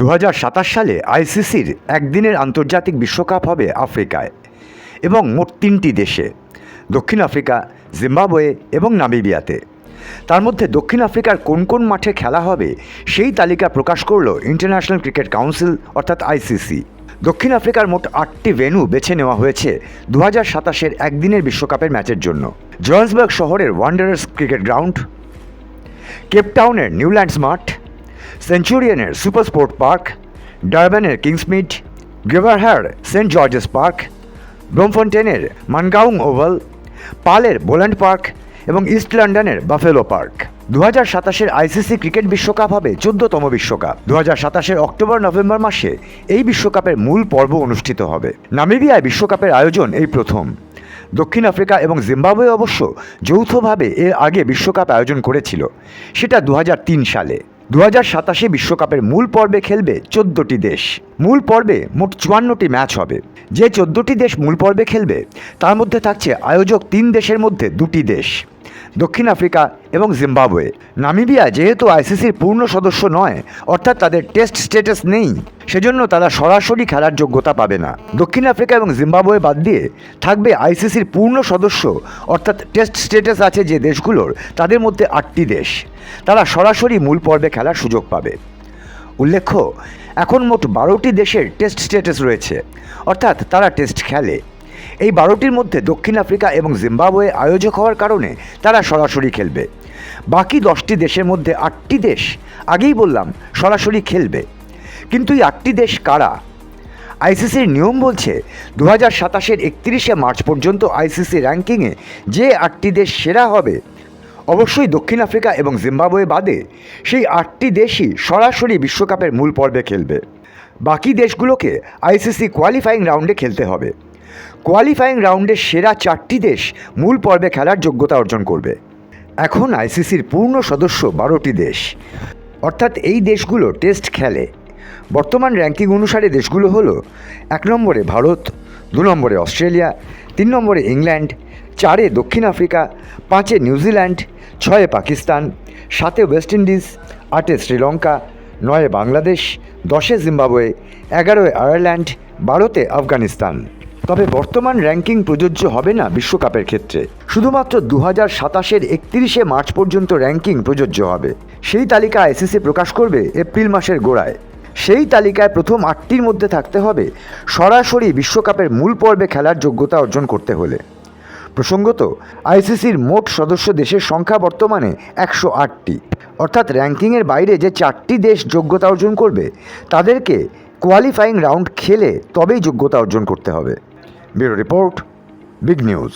2027 সালে আইসিসির একদিনের আন্তর্জাতিক বিশ্বকাপ হবে আফ্রিকায় এবং মোট 3টি দেশে, দক্ষিণ আফ্রিকা, জিম্বাবুয়ে এবং নামিবিয়াতে। তার মধ্যে দক্ষিণ আফ্রিকার কোন কোন মাঠে খেলা হবে সেই তালিকা প্রকাশ করল ইন্টারন্যাশনাল ক্রিকেট কাউন্সিল অর্থাৎ আইসিসি। দক্ষিণ আফ্রিকার মোট 8টি ভেন্যু বেছে নেওয়া হয়েছে 2027-এর একদিনের বিশ্বকাপের ম্যাচের জন্য। জোহান্সবার্গ শহরের ওয়ান্ডারার্স ক্রিকেট গ্রাউন্ড, কেপটাউনের নিউল্যান্ডস মাঠ, সেঞ্চুরিয়ানের সুপার স্পোর্ট পার্ক, ডারবানের কিংসমিড, গ্রেভারহার সেন্ট জর্জেস পার্ক, ব্রোমফন্টেনের মানগাউং ওভাল, পালের বোল্যান্ড পার্ক এবং ইস্ট লন্ডনের বাফেলো পার্ক। 2027-এর আইসিসি ক্রিকেট বিশ্বকাপ হবে 14তম বিশ্বকাপ। 2027-এর অক্টোবর-নভেম্বর মাসে এই বিশ্বকাপের মূল পর্ব অনুষ্ঠিত হবে। নামিবিয়ায় বিশ্বকাপের আয়োজন এই প্রথম। দক্ষিণ আফ্রিকা এবং জিম্বাবুয়ে অবশ্য যৌথভাবে এর আগে বিশ্বকাপ আয়োজন করেছিল, সেটা 2003 সালে। 2027-এ বিশ্বকাপের মূল পর্বে খেলবে 14টি দেশ। মূল পর্বে মোট 54টি ম্যাচ হবে। যে 14টি দেশ মূল পর্বে খেলবে তার মধ্যে থাকছে আয়োজক 3 দেশের মধ্যে 2টি দেশ, দক্ষিণ আফ্রিকা এবং জিম্বাবুয়ে। নামিবিয়া যেহেতু আইসিসির পূর্ণ সদস্য নয়, অর্থাৎ তাদের টেস্ট স্ট্যাটাস নেই, সেজন্য তারা সরাসরি খেলার যোগ্যতা পাবে না। দক্ষিণ আফ্রিকা এবং জিম্বাবুয়ে বাদ দিয়ে থাকবে আইসিসির পূর্ণ সদস্য অর্থাৎ টেস্ট স্ট্যাটাস আছে যে দেশগুলোর, তাদের মধ্যে 8টি দেশ। তারা সরাসরি মূল পর্বে খেলার সুযোগ পাবে। উল্লেখ্য, এখন মোট 12টি দেশের টেস্ট স্ট্যাটাস রয়েছে, অর্থাৎ তারা টেস্ট খেলে। এই 12টির মধ্যে দক্ষিণ আফ্রিকা এবং জিম্বাবুয়ে আয়োজক হওয়ার কারণে তারা সরাসরি খেলবে। বাকি 10টি দেশের মধ্যে 8টি দেশ, আগেই বললাম, সরাসরি খেলবে। কিন্তু এই 8টি দেশ কারা? আইসিসির নিয়ম বলছে 2027-এর 31শে মার্চ পর্যন্ত আইসিসি র্যাঙ্কিংয়ে যে 8টি দেশ সেরা হবে, অবশ্যই দক্ষিণ আফ্রিকা এবং জিম্বাবুয়ে বাদে সেই 8টি দেশই সরাসরি বিশ্বকাপের মূল পর্বে খেলবে। বাকি দেশগুলোকে আইসিসি কোয়ালিফাইং রাউন্ডে খেলতে হবে। কোয়ালিফাইং রাউন্ডে সেরা 4টি দেশ মূল পর্বে খেলার যোগ্যতা অর্জন করবে। এখন আইসিসির পূর্ণ সদস্য 12টি দেশ, অর্থাৎ এই দেশগুলো টেস্ট খেলে। বর্তমান র্যাঙ্কিং অনুসারে দেশগুলো হলো: 1 নম্বরে ভারত, 2 নম্বরে অস্ট্রেলিয়া, 3 নম্বরে ইংল্যান্ড, 4-এ দক্ষিণ আফ্রিকা, 5-এ নিউজিল্যান্ড, 6-এ পাকিস্তান, 7-এ ওয়েস্ট ইন্ডিজ, 8-এ শ্রীলঙ্কা, 9-এ বাংলাদেশ, 10-এ জিম্বাবুয়ে, 11-এ আয়ারল্যান্ড, 12-তে আফগানিস্তান। তবে বর্তমান র্যাঙ্কিং প্রযোজ্য হবে না বিশ্বকাপের ক্ষেত্রে। শুধুমাত্র 2027-এর 31শে মার্চ পর্যন্ত র্যাঙ্কিং প্রযোজ্য হবে। সেই তালিকা আইসিসি প্রকাশ করবে এপ্রিল মাসের গোড়ায়। সেই তালিকায় প্রথম 8টির মধ্যে থাকতে হবে সরাসরি বিশ্বকাপের মূল পর্বে খেলার যোগ্যতা অর্জন করতে হলে। প্রসঙ্গত, আইসিসির মোট সদস্য দেশের সংখ্যা বর্তমানে 108টি, অর্থাৎ র্যাঙ্কিংয়ের বাইরে যে 4টি দেশ যোগ্যতা অর্জন করবে তাদেরকে কোয়ালিফাইং রাউন্ড খেলে তবেই যোগ্যতা অর্জন করতে হবে। Bureau report, big news.